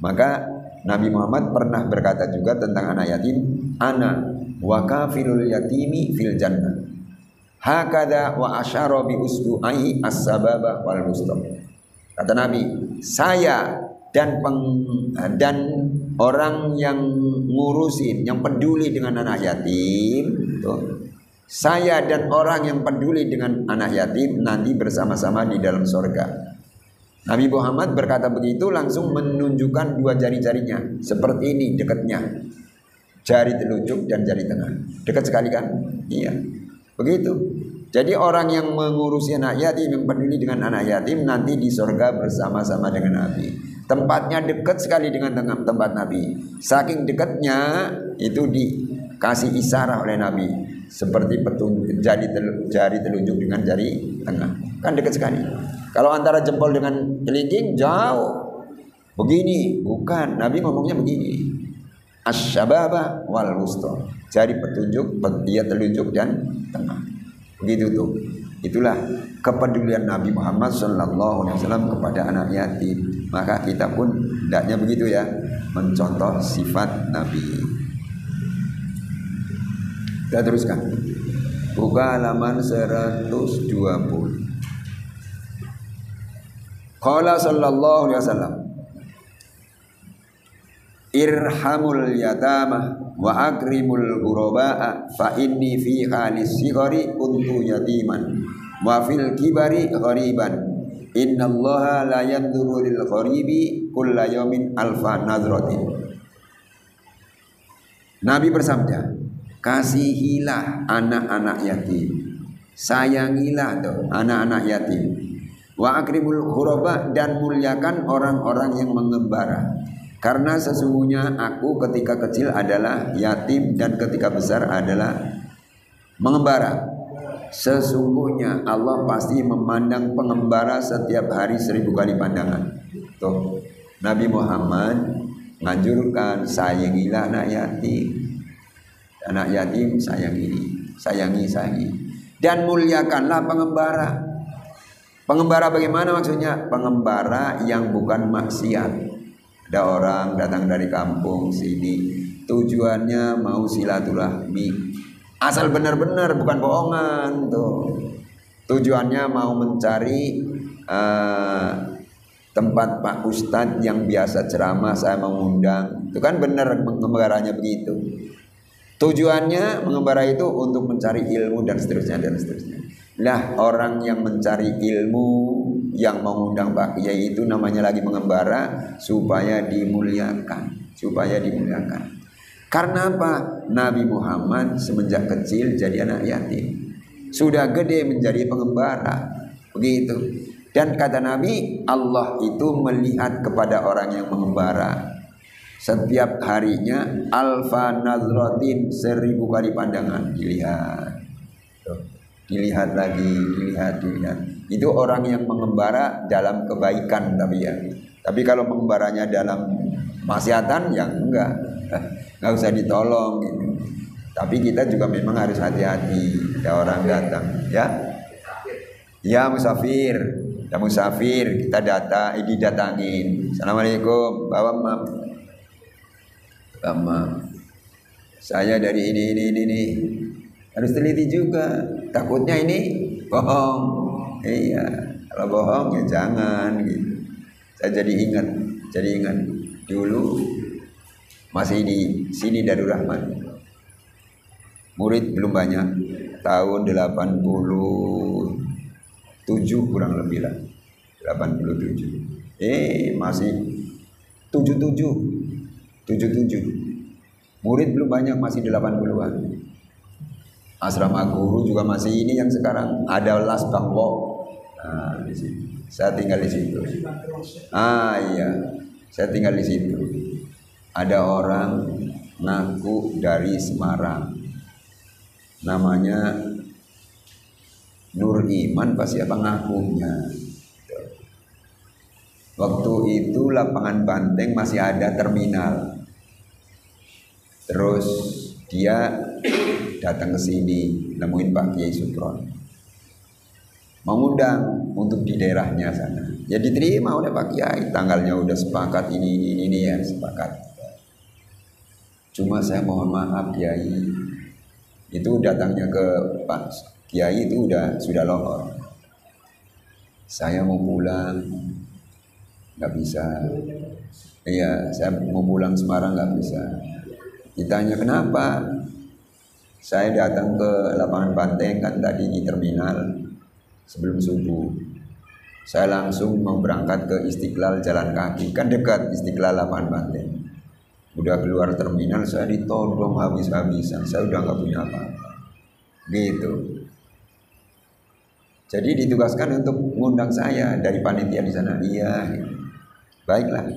Maka Nabi Muhammad pernah berkata juga tentang anak yatim, ana wa kafilul yatimi fil jannah. Hakada wa asyara bi usbu'ai as-sababa wal wusta. Kata Nabi, saya dan orang yang ngurusin, yang peduli dengan anak yatim, tuh, saya dan orang yang peduli dengan anak yatim nanti bersama-sama di dalam surga. Nabi Muhammad berkata begitu langsung menunjukkan dua jari-jarinya seperti ini dekatnya, jari telunjuk dan jari tengah, dekat sekali kan? Iya, begitu. Jadi orang yang mengurusi anak yatim, yang peduli dengan anak yatim nanti di surga bersama-sama dengan Nabi. Tempatnya dekat sekali dengan tempat Nabi. Saking dekatnya itu dikasih isyarat oleh Nabi seperti jari telunjuk dengan jari tengah. Kan dekat sekali. Kalau antara jempol dengan kelingking jauh. Begini, bukan. Nabi ngomongnya begini. Asy-syababa wal wusta. Jari petunjuk, dia telunjuk dan tengah. Begitu tuh. Itulah kepedulian Nabi Muhammad SAW kepada anak yatim. Maka kita pun hendaknya begitu ya, mencontoh sifat Nabi. Kita teruskan. Buka halaman 120. Qala sallallahu alaihi wasallam, irhamul yatama wa akrimul ghurabaa fa inni fi halis sigari kuntu yatiman wa fil kibari ghariban innallaha la yanzuru lil gharibi kulla yawmin alfa nadratin. Nabi bersabda, kasihilah anak-anak yatim, sayangilah tuh anak-anak yatim, wa akrimul ghuraba, dan muliakan orang-orang yang mengembara. Karena sesungguhnya aku ketika kecil adalah yatim dan ketika besar adalah mengembara. Sesungguhnya Allah pasti memandang pengembara setiap hari 1000 kali pandangan. Tuh, Nabi Muhammad menganjurkan sayangilah anak yatim. Anak yatim sayangi. Dan muliakanlah pengembara. Pengembara bagaimana maksudnya? Pengembara yang bukan maksiat. Ada orang datang dari kampung sini, tujuannya mau silaturahmi, Asal benar-benar, bukan bohongan tuh. Tujuannya mau mencari tempat Pak Ustadz yang biasa ceramah, saya mengundang. Itu kan benar pengembaranya begitu. Tujuannya mengembara itu untuk mencari ilmu dan seterusnya dan seterusnya. Nah, orang yang mencari ilmu yang mengundang Pak Kiai itu namanya lagi mengembara supaya dimuliakan, supaya dimuliakan. Karena apa? Nabi Muhammad semenjak kecil jadi anak yatim, sudah gede menjadi pengembara, begitu. Dan kata Nabi, Allah itu melihat kepada orang yang mengembara setiap harinya alfa nazratin, 1000 kali pandangan. Dilihat lagi, dilihat. Itu orang yang mengembara dalam kebaikan tapi ya. Tapi kalau mengembaranya dalam maksiatan ya enggak usah ditolong gitu. Tapi kita juga memang harus hati-hati ada orang datang ya musafir kita didatangin. Assalamualaikum Bapak Mam, saya dari ini harus teliti juga, takutnya ini bohong. Iya, kalau bohong ya jangan gitu. Saya jadi ingat dulu masih di sini Darul Rahman, murid belum banyak, tahun 87 kurang lebih lah, 87. Masih 77, murid belum banyak, masih 80-an. Asrama guru juga masih ini yang sekarang ada Las Bangwo. Nah, di sini. Saya tinggal di situ. Iya, saya tinggal di situ. Ada orang ngaku dari Semarang, namanya Nur Iman, pasti apa ngakunya. Waktu itu lapangan Banteng masih ada terminal. Terus dia datang ke sini, nemuin Pak Kiai Supron, mengundang untuk di daerahnya sana. Ya diterima oleh Pak Kiai, tanggalnya udah sepakat ini ya, sepakat. Cuma saya mohon maaf Kiai, itu datangnya ke Pak Kiai itu sudah lohor. Saya mau pulang, nggak bisa. Iya, saya mau pulang Semarang nggak bisa. Ditanya kenapa? Saya datang ke lapangan Banteng kan tadi di terminal sebelum subuh. Saya langsung mau berangkat ke Istiqlal jalan kaki, kan dekat Istiqlal lapangan Banteng. Udah keluar terminal saya ditodong habis-habisan, saya udah nggak punya apa-apa. Gitu. Jadi ditugaskan untuk mengundang saya dari panitia di sana. Iya, gitu. Baiklah.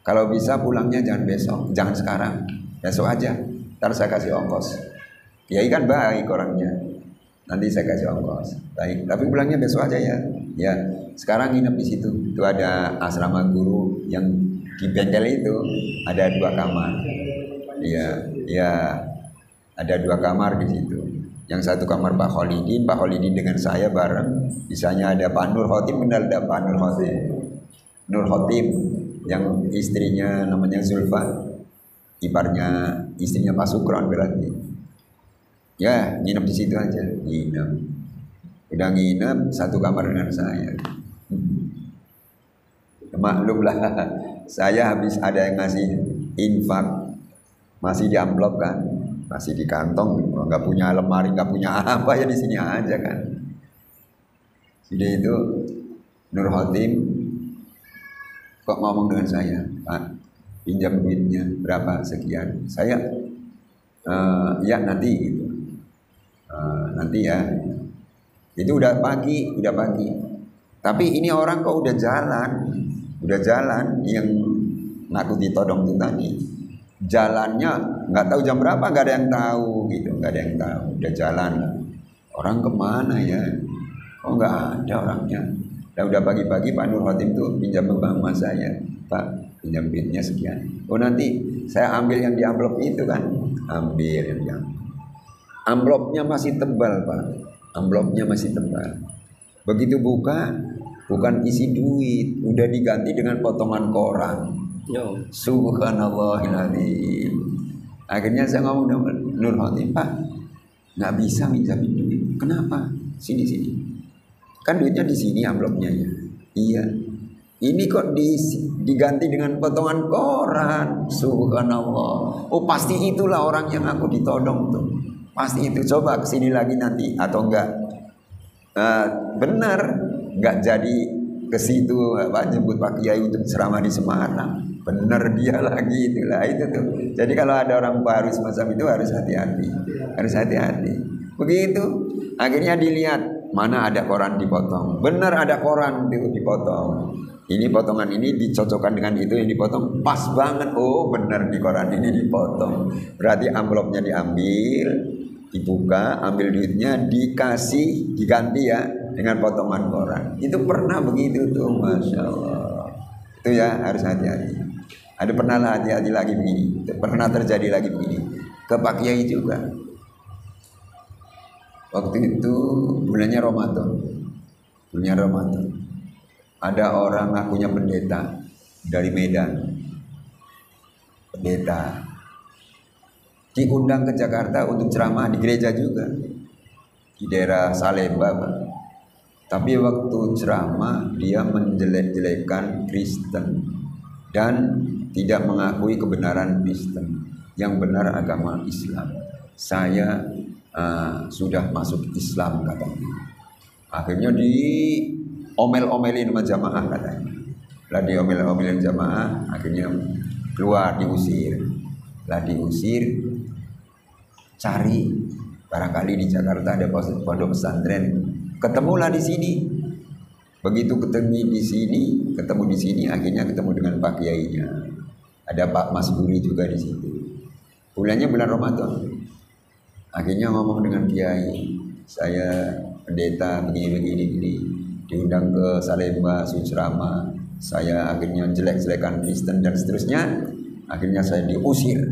Kalau bisa pulangnya jangan besok, jangan sekarang, besok aja. Ntar saya kasih ongkos. Kiai kan baik orangnya. Nanti saya kasih ongkos. Baik, tapi pulangnya besok aja ya. Ya, sekarang nginep di situ. Itu ada asrama guru yang di bengkel itu ada 2 kamar. Iya, ada 2 kamar di situ. Yang satu kamar Pak Kholidin dengan saya bareng. Misalnya ada Pak Nur Khotim, benar ada Pak Nur Khotim. Nur Khotim yang istrinya namanya Zulfa, iparnya istrinya Pak Sukron berarti. Ya, nginep di situ aja, nginep. Udah nginep satu kamar dengan saya. Maklum lah, saya habis ada yang ngasih infak, masih di amplop kan, masih di kantong, nggak punya lemari, nggak punya apa ya di sini aja kan. Sudah itu Nur Khotim kok ngomong dengan saya, Pak, pinjam duitnya berapa sekian. Saya ya nanti gitu. Nanti ya. Itu udah pagi. Tapi ini orang kok udah jalan yang ngaku ditodong itu tadi. Jalannya nggak tahu jam berapa, nggak ada yang tahu gitu, nggak ada yang tahu. Udah jalan. Orang kemana ya? Oh nggak ada orangnya. Udah pagi-pagi Pak Nur Khotim tuh pinjam ke bank sama saya, Pak, pinjam duitnya sekian. Oh nanti saya ambil yang di amplop itu kan, ambil yang di amplop. Amplopnya masih tebal Pak, amplopnya masih tebal. Begitu buka, bukan isi duit, udah diganti dengan potongan koran. Subhanallahiladzim. Akhirnya saya ngomong dengan Nur Khotim, Pak, nggak bisa minjamin duit. Kenapa? Sini. Kan duitnya di sini amplopnya ya. Iya. Ini kok diganti dengan potongan koran. Subhanallah. Oh pasti itulah orang yang aku ditodong tuh. Pasti itu. Coba kesini lagi nanti atau enggak? Benar, enggak jadi ke situ nyebut Pak Kiai untuk ceramah di Semarang. Benar dia lagi itulah itu tuh. Jadi kalau ada orang baru semacam itu harus hati-hati. Harus hati-hati. Begitu. Akhirnya dilihat mana ada koran dipotong. Benar ada koran itu dipotong. Ini potongan ini dicocokkan dengan itu yang dipotong pas banget. Oh benar di koran ini dipotong. Berarti amplopnya diambil, dibuka, ambil duitnya, dikasih, diganti ya dengan potongan koran. Itu pernah begitu tuh, Masya Allah. Itu ya harus hati-hati. Ada pernah hati-hati lagi begini. Pernah terjadi lagi begini. Ke Pak Kiai juga. Waktu itu bulannya Ramadan. Ada orang ngakunya pendeta dari Medan. Pendeta diundang ke Jakarta untuk ceramah di gereja juga di daerah Salemba, Pak. Tapi waktu ceramah dia menjelek-jelekan Kristen dan tidak mengakui kebenaran Kristen. Yang benar agama Islam. Saya sudah masuk Islam katanya. Akhirnya diomel-omelin sama jamaah katanya. Lah diomel-omelin jamaah, akhirnya keluar diusir. Lah diusir, cari barangkali di Jakarta ada pondok pesantren. Ketemulah di sini. Begitu ketemu di sini, akhirnya ketemu dengan Pak Kiainya. Ada Pak Mas Guri juga di situ. Bulannya bulan Ramadan. Akhirnya ngomong dengan Kiai, saya pendeta begini, diundang ke Salemba ceramah. Saya akhirnya jelek-jelekan Kristen dan seterusnya. Akhirnya saya diusir.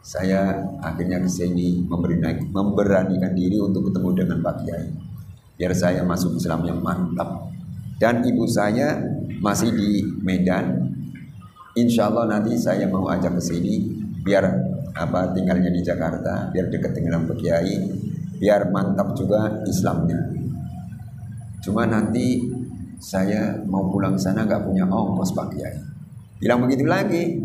Saya akhirnya ke sini memberanikan diri untuk ketemu dengan Pak Kiai. Biar saya masuk Islam yang mantap. Dan ibu saya masih di Medan. Insya Allah nanti saya mau ajak ke sini biar tinggalnya di Jakarta, biar dekat dengan Pak Kiai, biar mantap juga Islamnya. Cuma nanti saya mau pulang sana nggak punya ongkos Pak Kiai. Bilang begitu lagi.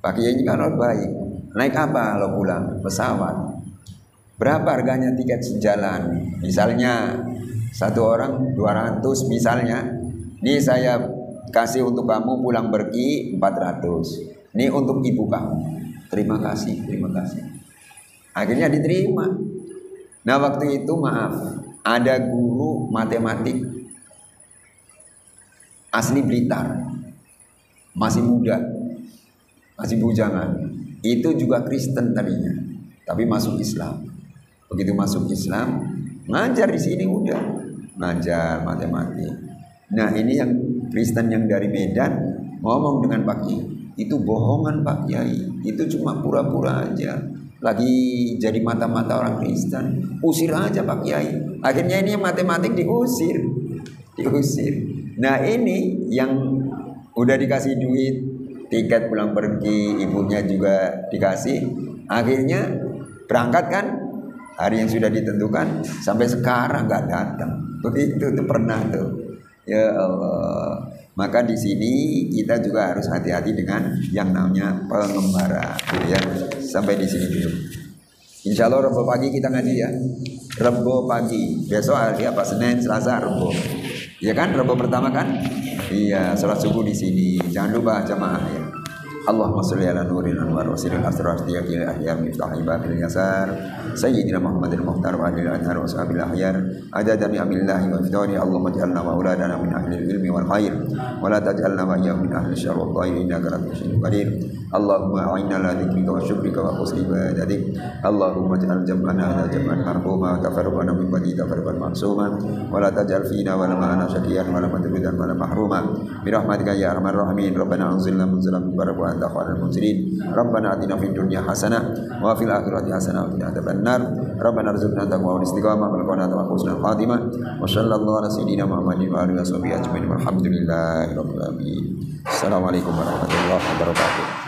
Pak Kiai ini kalau baik, naik apa kalau pulang? Pesawat. Berapa harganya tiket sejalan? Misalnya satu orang 200 misalnya. Ini saya kasih untuk kamu pulang pergi 400. Ini untuk ibu kamu. Terima kasih. Akhirnya diterima. Nah waktu itu maaf, ada guru matematik asli Blitar, masih muda, masih bujangan. Itu juga Kristen tadinya, tapi masuk Islam. Begitu masuk Islam, ngajar di sini udah, ngajar matematik. Nah ini yang Kristen yang dari Medan ngomong dengan Pak Kiai. Itu bohongan Pak Kiai, itu cuma pura-pura aja. Lagi jadi mata-mata orang Kristen. Usir aja Pak Kiai. Akhirnya ini matematik diusir. Nah ini yang udah dikasih duit, tiket pulang pergi, ibunya juga dikasih. Akhirnya berangkat kan, hari yang sudah ditentukan, sampai sekarang nggak datang. Begitu tuh pernah tuh. Ya Allah. Maka di sini kita juga harus hati-hati dengan yang namanya pengembara, gitu ya. Sampai di sini dulu. Insya Allah Rabu pagi kita ngaji ya. Rabu pagi. Besok hari apa? Senin, Selasa, Rabu. Ya kan? Rabu pertama kan? Iya. Salat subuh di sini. Jangan lupa jamaah ya. Allahumma sholli ala nuril anwar wa sirril asrar tiyaqil ahyar miftah ibabil yasar sayyidina Muhammadil muhtar wa alil anhar wa sahabil ahyar adadami amillahi wa iftari. Allahumma ja'alna wa uladana min ahli ilmi wal khair wa la taj'alna wa iyyahu min ahli syarr wal dhair innaka la tusyrik qadir. Allahumma a'inna ala dzikrika wa syukrika wa husni ibadatik. Allahumma ja'al jam'ana hadha jam'an marhuma wa tafarruqana min ba'di tafarruqan ma'suma wa la taj'al fina wa la ma'ana syaqiyan wa la madrudan wa la mahruma bi rahmatika ya arhamar rahimin. Rabbana anzilna munzalan mubarakan anta khairul munzilin. Rabbana atina fid dunya hasanah wa fil akhirati hasanah wa qina adzabannar. Rabbana arzuqna taqwa wal istiqamah wal qanaata wa husnul khatimah. Wa sallallahu ala sayyidina Muhammadin wa alihi wa sahbihi ajmain. Walhamdulillahirabbil alamin. Assalamualaikum warahmatullahi wabarakatuh.